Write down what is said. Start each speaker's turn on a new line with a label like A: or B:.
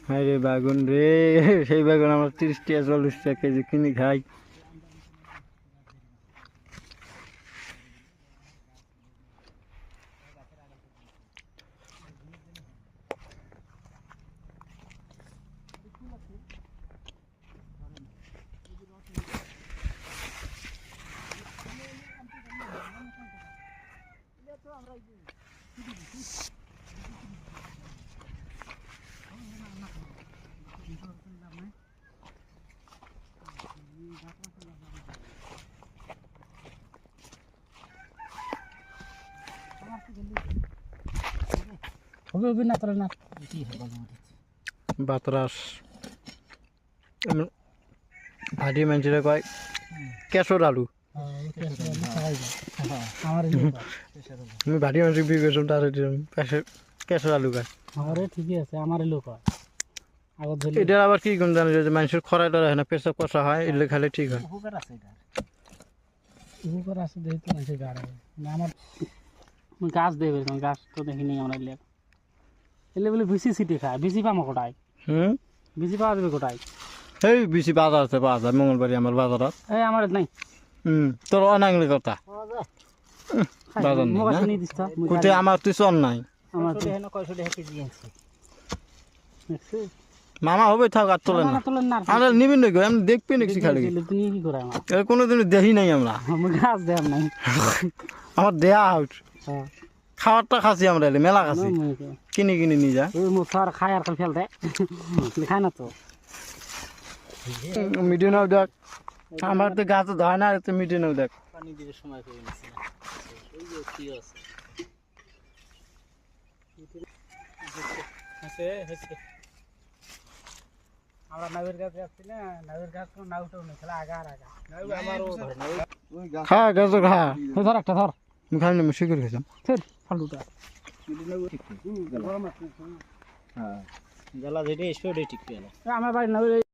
A: হ্যাঁ রে বেগুন রে, সেই বেগুন আমরা 30 টাকা 40 টাকা কেজি কিনে খাই। বাতরাস ভাটি মানুষেরা কয় কেশর আলু। তুমি ভাটি মানুষ বিয়ে করছো তার কেশর আলু খায়।
B: ঠিকই আছে, আমার লোক হয়।
A: এটা আবার কি কোন জানো যে মানুষের খরাই টরা হয় না, পেশাব কষা হয়, এগুলো খালে ঠিক হয়।
B: উপকার আছে যেহেতু মানুষের গাড় হয় আমার গাছ দেবে, গাছ তো দেখিনি আমরা এলে বলে বিসি সিটি খায়। বিসি পামো কোটায়? বিসি পাওয়া যাবে কোটায়?
A: এই বেশি বাজার আছে, পাওয়া যায় মঙ্গলবাড়ি আমার বাজারত।
B: এই আমার নাই।
A: তোর অনাংলি কথা বাজার নেই না? কোথায় আমার তুই চল নাই।
B: আমার
A: মামা হবে থাক আর তোলে না, আমরা নিবেন নাকি আমি দেখবি নাকি খালি
B: তুমি কি করে আমার
A: কোনোদিন দেখি নাই আমরা।
B: গাছ দেয় নাই
A: আমার দেয়া আউট খাওয়ারটা খাচ্ছি আমরা, মেলা খাচ্ছি কিনে কিনে নিয়ে যা।
B: ওই মোসার খায় আর ফেল দেয়, খায় না তো।
A: মিডিয়াও দেখ, আমার তো গাছ ধয় না, তো মিডিয়াও দেখ।
B: পানি দিতে সময় করে নিচ্ছে আমরা নাগের গাছ যাচ্ছি না, নাগের গাছ কোনো না উঠেও নেই, খেলা আগা আর আগা।
A: খা গাছ খা,
B: ধর একটা ধর,
A: আমি খাই না, আমি শিখে খেয়েছিলাম
B: ফালুটা
C: জ্বালা যেটা এসে ওটাই ঠিক পেয়ে
B: আমার বাড়ি নাগের